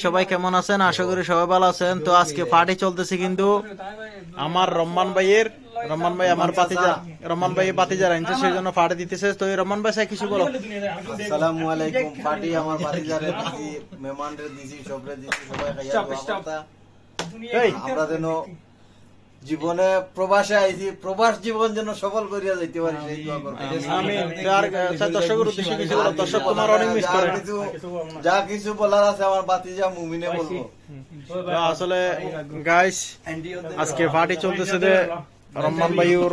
সবাই কেমন আছেন? আশা করি সবাই ভালো আছেন। তো আজকে পার্টি চলতেছে কিন্তু আমার রহমান ভাই আমার রহমান ভাই বাতিজার আনছে, সেই জন্য পার্টি দিতেছে। তো রহমান ভাই কিছু বলো। আসসালামু আলাইকুম। পার্টি আমার বাতিজারে দিছি, মেহমানরে দিছি, সবরে দিছি, সবাই খাইয়া আমরা যেন জীবনে প্রবাসে আইছি, প্রবাস জীবন যেন সফল করিয়া যাইতে পারি সেই দোয়া করব। দর্শকের উদ্দেশ্যে কিছু বলো। দর্শক তোমার অনেক মিস করে। যা কিছু বলার আছে আমার বাতিজা মুমিনে বলবো। আসলে গাইস আজকে পার্টি চলতেছে যে রহমান ভাইউর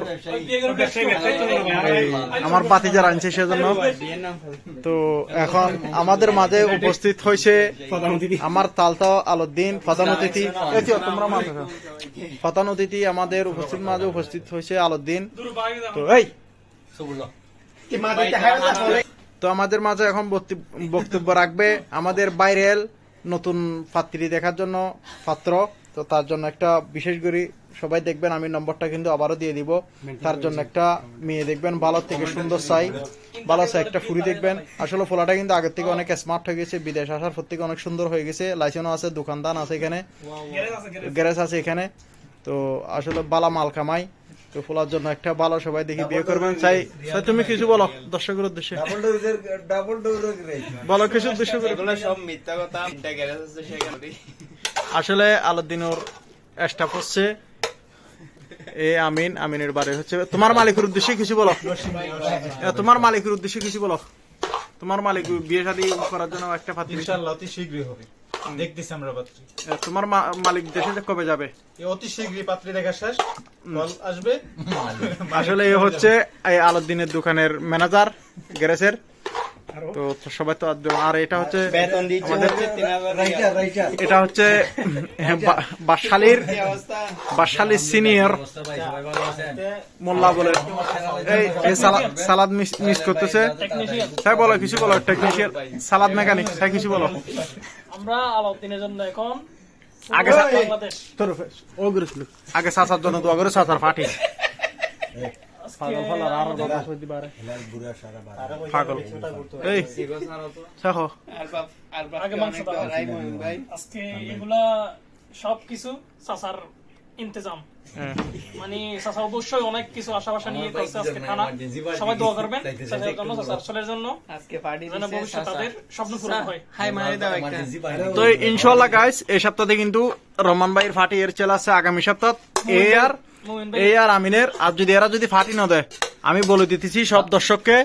আমার বাতিজার আনছে সেজন্য। তো এখন আমাদের মাঝে উপস্থিত হয়েছে আমার তালতা আলউদ্দিন প্রধান অতিথি। প্রধান অতিথি আমাদের মাঝে উপস্থিত হয়েছে আলউদ্দিন। তো আমাদের মাঝে এখন বক্তব্য রাখবে আমাদের বাইরের নতুন পাত্রী দেখার জন্য পাত্র। তো তার জন্য একটা বিশেষ করে সবাই দেখবেন, আমি নম্বরটা কিন্তু আবারও দিয়ে দিব। তার জন্য একটা মেয়ে দেখবেন ভালো থেকে সুন্দর চাই, ভালো চাই একটা ফুরি দেখবেন। আসলে ফোলাটা কিন্তু আগের থেকে অনেক স্মার্ট হয়ে গেছে, বিদেশ আসার পর থেকে অনেক সুন্দর হয়ে গেছে। লাইসেন্স আছে, দোকানদান আছে, এখানে গ্যারেজ আছে এখানে। তো আসলে বালা মাল কামাই। তো ফোলার জন্য একটা ভালো সবাই দেখি বিয়ে করবেন চাই। তুমি কিছু বলো দর্শকের উদ্দেশ্যে, বলো কিছু উদ্দেশ্য করে। আসলে আলাউদ্দিনের স্টাফ হচ্ছে আমিনের বাড়ি হচ্ছে। তোমার মালিকের উদ্দেশ্যে কিছু বলো। তোমার মালিকের উদ্দেশ্যে কিছু বলো। তোমার মালিক বিয়ে শাদী করার জন্য একটা পাত্রী ইনশাআল্লাহ অতি শীঘ্রই হবে, দেখতেছি আমরা পাত্রী। তোমার মালিক দেশে কবে যাবে? অতি শীঘ্রই পাত্রী দেখা শেষ, কল আসবে। আসলে এ হচ্ছে এই আলাউদ্দিনের দোকানের ম্যানেজার গ্যারেজের। তো সবাই তো আর এটা হচ্ছে এটা হচ্ছে বাসালির সিনিয়র মোল্লা বলে এই সালাদ মিস করতেছে। তাই বলো কিছু বলো। টেকনিশিয়ান সালাদ মেকানিক, তাই কিছু বলো। আমরা আলাউদ্দিনের জন্য এখন আগে চাচার জন্য দোয়া করে, চাচার পার্টি আজকে এগুলা সবকিছু চাচার ইন্তজাম, মানে চাচা অবশ্যই অনেক কিছু আশা নিয়ে করছে আজকে খানা। সবাই দোয়া করবেন চাচার জন্য, চাচার ছেলের জন্য, যেন ভবিষ্যতে তাদের স্বপ্ন পূরণ হয়। তো ইনশাআল্লাহ গাইস এই সপ্তাহে কিন্তু রহমান ভাইয়ের ফাটি এর চেলা আছে আগামী সপ্তাহ এই আর আমিনের। আর যদি এরা যদি ফাটি না দেয়, আমি বলে দিতেছি সব দর্শককে,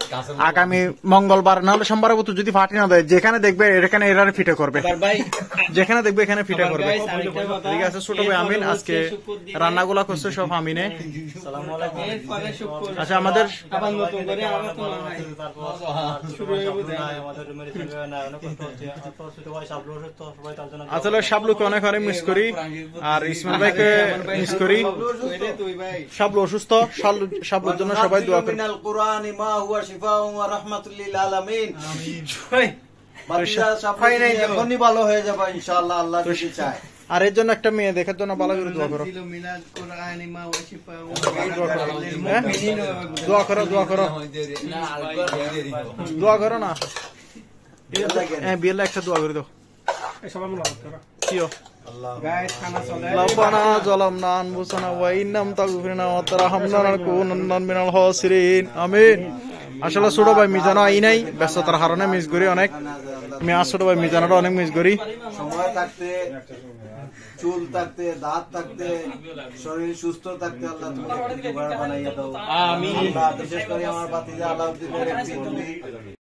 আগামী মঙ্গলবার না হলে সোমবার যদি ফাটি না দেয়, যেখানে দেখবে এখানে এরা ফিটে করবে, যেখানে দেখবে এখানে ফিটে করবে। ঠিক আছে ছোট ভাই আমিন আজকে রান্নাগুলা করছে সব আমিনে। আচ্ছা আমাদের আসলে শাবলুকে অনেক অনেক মিস করি, আর ইসমাইল ভাইকে মিস করি। শাবলু অসুস্থ, শাবলুর জন্য সবাই দোয়া করি। ভালো হয়ে যাবে ইনশাআল্লাহ, আল্লাহ যদি চায়। আর এর জন্য একটা মেয়ে দেখার জন্য ভালো করে দোয়া করো, দোয়া করো, দোয়া করো, দোয়া করো না। হ্যাঁ বিয়েলা একটা দোয়া করে দাও। ربنا ظلمنا أنفسنا وإن لم تغفر لنا وترحمنا لنكونن من الخاسرين আমিন। আসলে ছোট ভাই মিজানো আই নাই, ব্যস্ততার কারণে মিস করি অনেক। আমি আর ছোট ভাই মিজানোর অনেক মিস করি। সময় থাকতে, চুল থাকতে, দাঁত থাকতে, শরীর সুস্থ থাকতে আল্লাহ তুমি বানাইয়া দাও। আমিন। বিশেষ করে আমার বাতিজা আলাউদ্দিনের